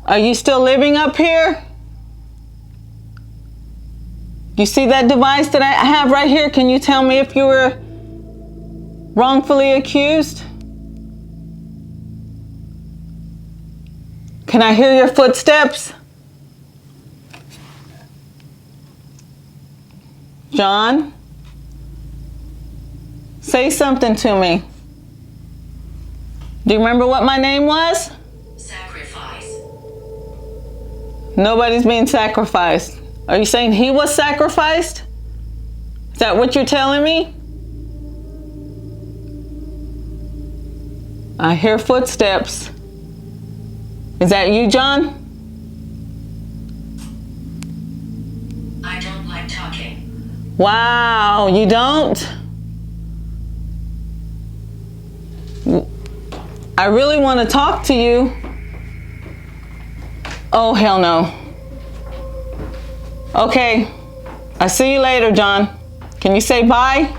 Are you still living up here? You see that device that I have right here? Can you tell me if you were wrongfully accused? Can I hear your footsteps? John? Say something to me. Do you remember what my name was? Sacrifice. Nobody's being sacrificed. Are you saying he was sacrificed? Is that what you're telling me? I hear footsteps. Is that you, John? I don't like talking. Wow, you don't? I really want to talk to you. Oh, hell no. Okay, I'll see you later, John. Can you say bye?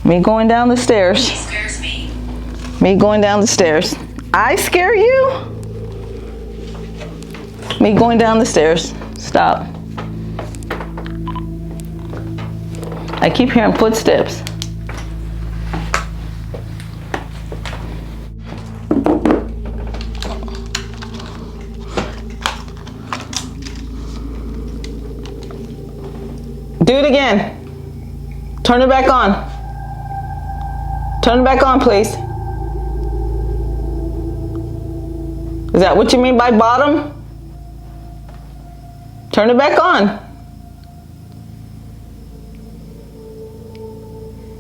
Me going down the stairs. She scares me. Me going down the stairs. I scare you? Me going down the stairs. Stop. I keep hearing footsteps. Do it again. Turn it back on. Turn it back on, please. Is that what you mean by bottom? Turn it back on.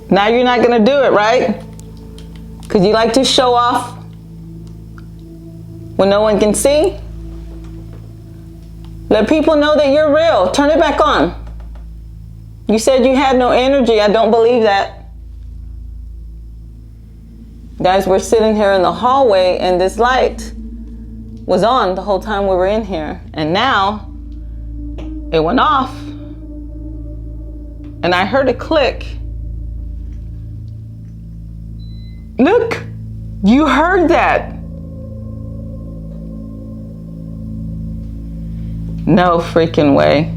Now you're not gonna do it, right? Because you like to show off when no one can see. Let people know that you're real. Turn it back on. You said you had no energy. I don't believe that. Guys, we're sitting here in the hallway and this light was on the whole time we were in here. And now it went off. And I heard a click. Look, you heard that. No freaking way.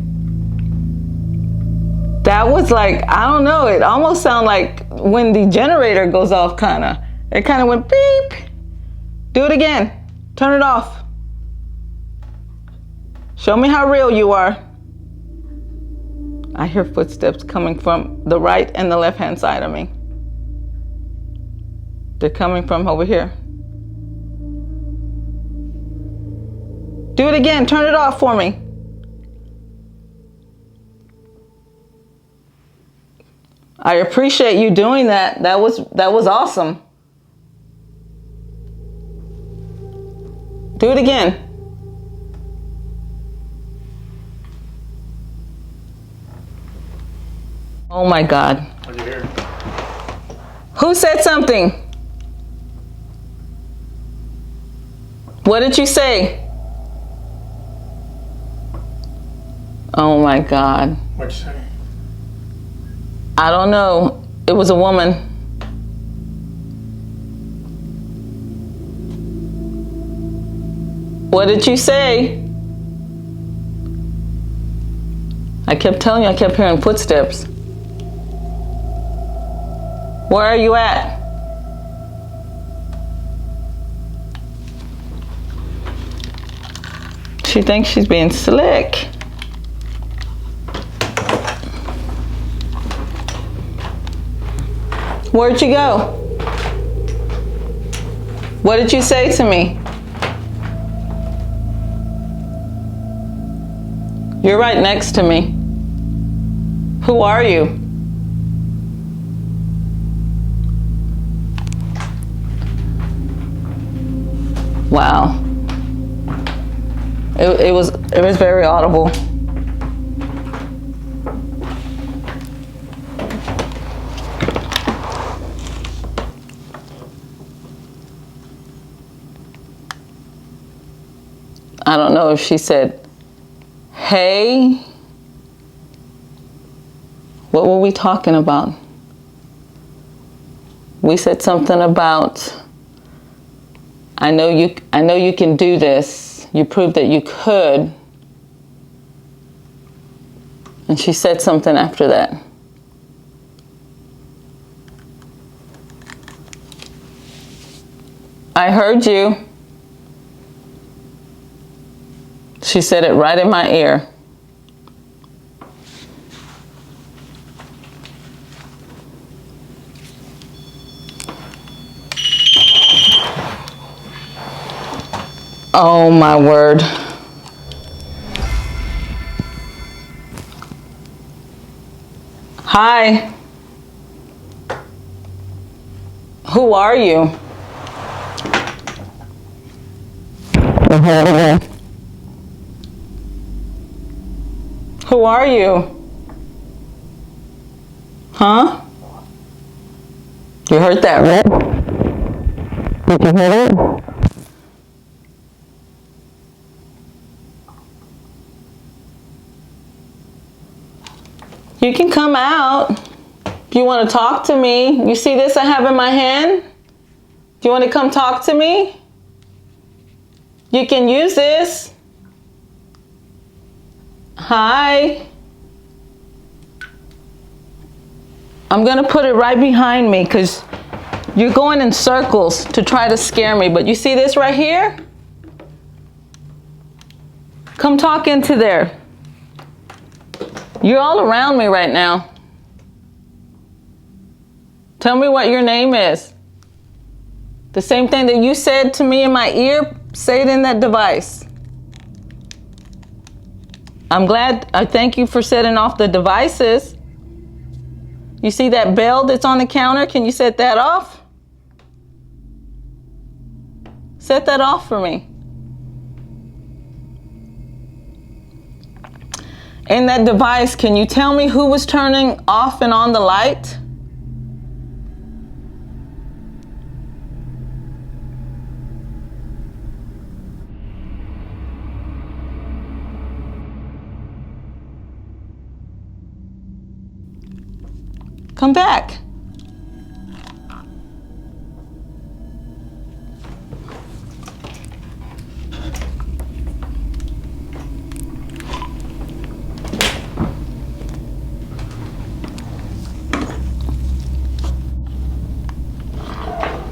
That was like, I don't know, it almost sounded like when the generator goes off, kinda. It kinda went beep. Do it again. Turn it off. Show me how real you are. I hear footsteps coming from the right and the left-hand side of me. They're coming from over here. Do it again. Turn it off for me. I appreciate you doing that. That was awesome. Do it again. Oh my God. What'd you hear? Who said something? What did you say? Oh my God. What'd you say? I don't know. It was a woman. What did you say? I kept telling you, I kept hearing footsteps. Where are you at? She thinks she's being slick. Where'd you go? What did you say to me? You're right next to me. Who are you? Wow. It was very audible. I don't know if she said, hey. What were we talking about? We said something about, I know you can do this. You proved that you could. And she said something after that. I heard you. She said it right in my ear. Oh my word. Hi. Who are you? Who are you? Huh? You heard that, right? Did you hear it? You can come out if you want to talk to me. You see this I have in my hand? Do you want to come talk to me? You can use this. Hi. I'm going to put it right behind me because you're going in circles to try to scare me. But you see this right here? Come talk into there. You're all around me right now. Tell me what your name is. The same thing that you said to me in my ear, say it in that device. I thank you for setting off the devices. You see that bell that's on the counter? Can you set that off? Set that off for me. In that device, can you tell me who was turning off and on the light? Come back.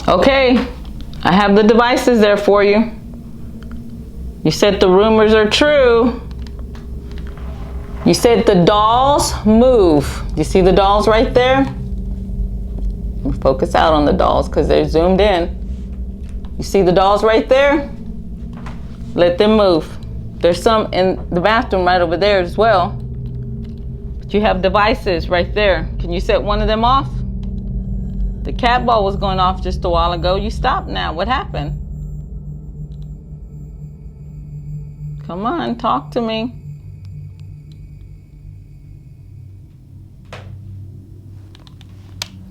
Okay, I have the devices there for you. You said the rumors are true. You said the dolls move. You see the dolls right there? Focus out on the dolls because they're zoomed in. You see the dolls right there? Let them move. There's some in the bathroom right over there as well. But You have devices right there. Can you set one of them off? The cat ball was going off just a while ago. You stopped now. What happened? Come on, talk to me.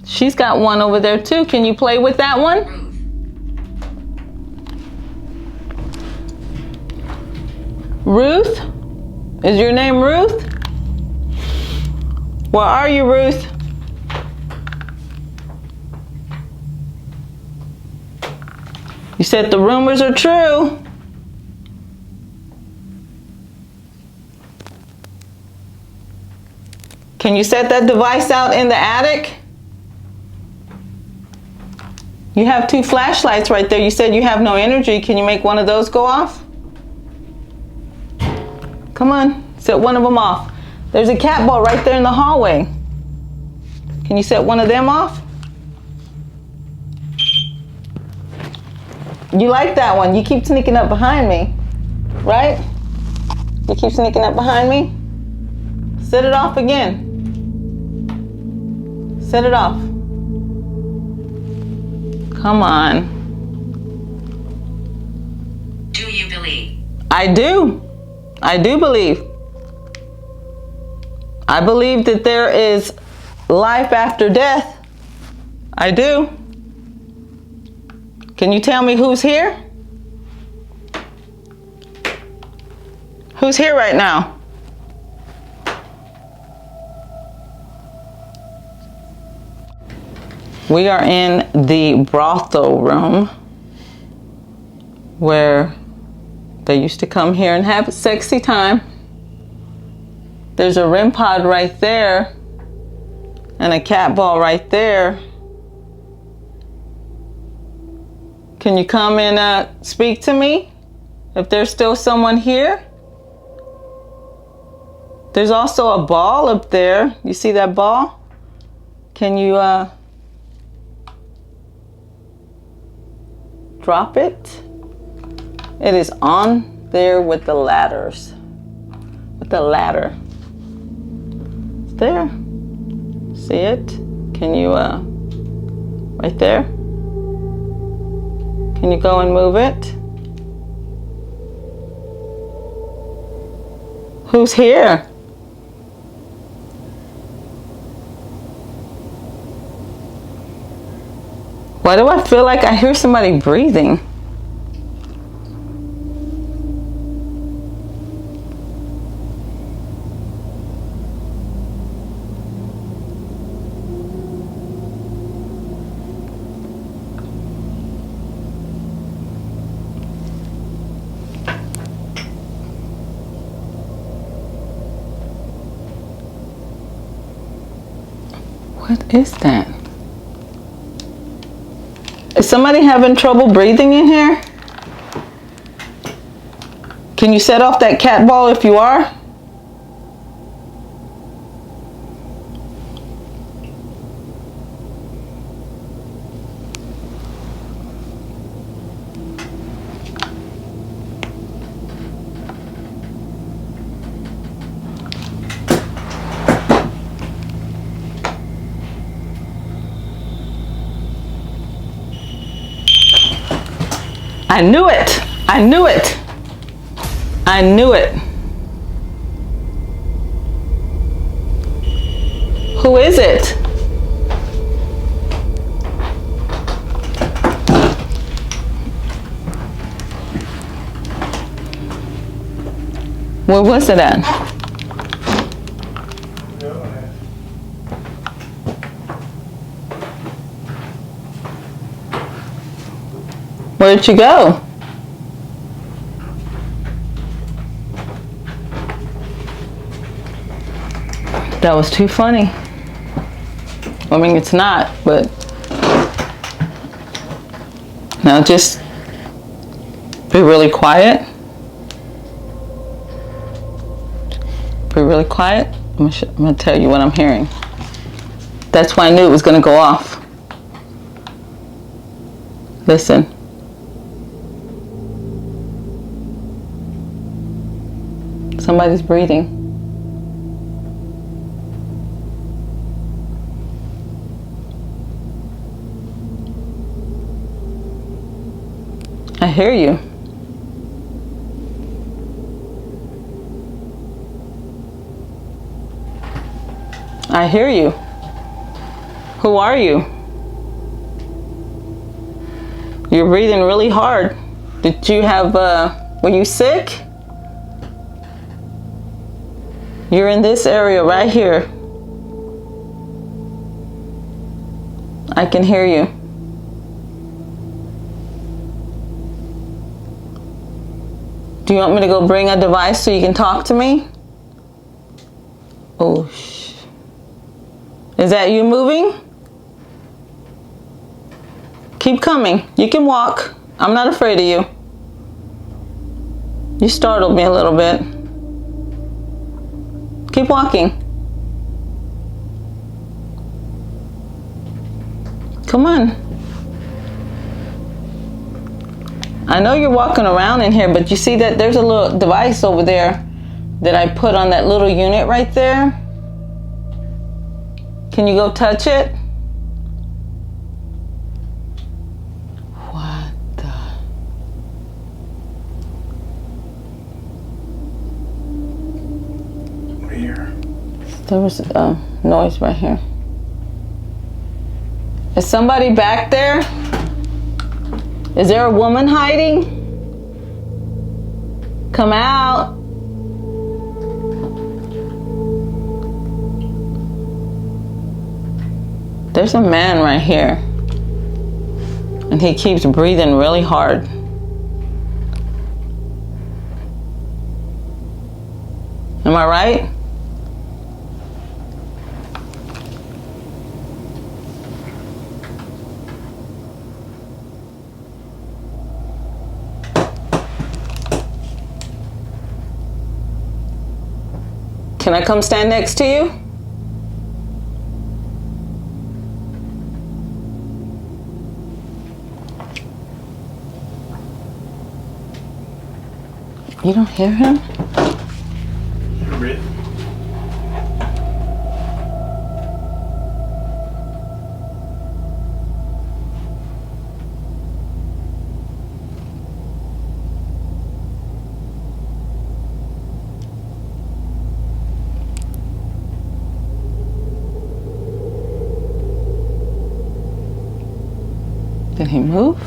She's got one over there too. Can you play with that one? Ruth? Is your name Ruth? Where are you, Ruth? You said the rumors are true. Can you set that device out in the attic? You have 2 flashlights right there. You said you have no energy. Can you make one of those go off? Come on, set one of them off. There's a cat ball right there in the hallway. Can you set one of them off? You like that one. You keep sneaking up behind me, right? You keep sneaking up behind me. Set it off again. Set it off. Come on. Do you believe? I do. I do believe. I believe that there is life after death. I do. Can you tell me who's here? Who's here right now? We are in the brothel room where they used to come here and have a sexy time. There's a REM pod right there and a cat ball right there. Can you come and speak to me if there's still someone here? There's also a ball up there. You see that ball? Can you drop it? It is on there with the ladders. With the ladder. It's there. See it? Can you, right there? Can you go and move it? Who's here? Why do I feel like I hear somebody breathing? What is that? Is somebody having trouble breathing in here? Can you set off that cat ball if you are? I knew it! I knew it! I knew it! Who is it? Where was it at? Where'd you go? That was too funny. I mean, it's not, but now just be really quiet. Be really quiet. I'm gonna tell you what I'm hearing. That's why I knew it was gonna go off. Listen. Somebody's breathing. I hear you. I hear you. Who are you? You're breathing really hard. Did you have, were you sick? You're in this area right here. I can hear you. Do you want me to go bring a device so you can talk to me? Oh, is that you moving? Keep coming. You can walk. I'm not afraid of you. You startled me a little bit. Keep walking. Come on. I know you're walking around in here, but you see that there's a little device over there that I put on that little unit right there. Can you go touch it? What the? Right here. There was a noise right here. Is somebody back there? Is there a woman hiding? Come out. There's a man right here. And he keeps breathing really hard. Am I right? Can I come stand next to you? You don't hear him? You're breathing. Did he move?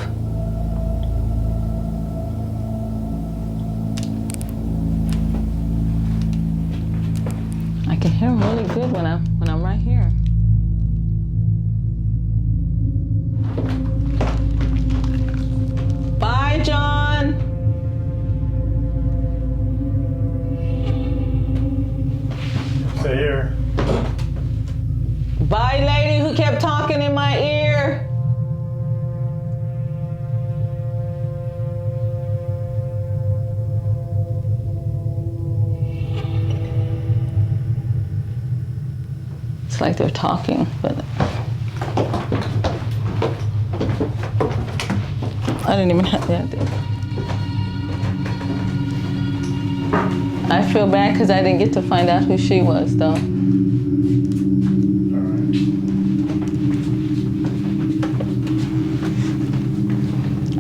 I can hear him really good when I'm right here. Bye, John. Stay here. Bye, lady who kept talking in my ear. It's like they're talking, but I didn't even have that. I feel bad because I didn't get to find out who she was, though.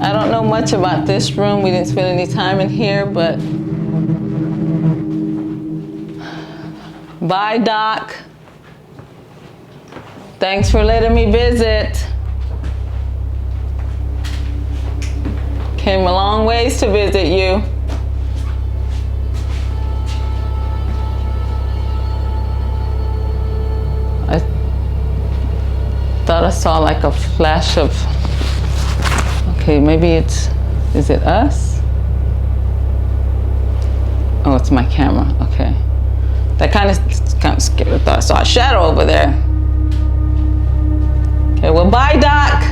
I don't know much about this room. We didn't spend any time in here, but bye, Doc. Thanks for letting me visit. Came a long ways to visit you. I thought I saw like a flash of, okay, maybe is it us? Oh, it's my camera, okay. That kind of scared. I thought I saw a shadow over there. Okay, well, bye, Doc.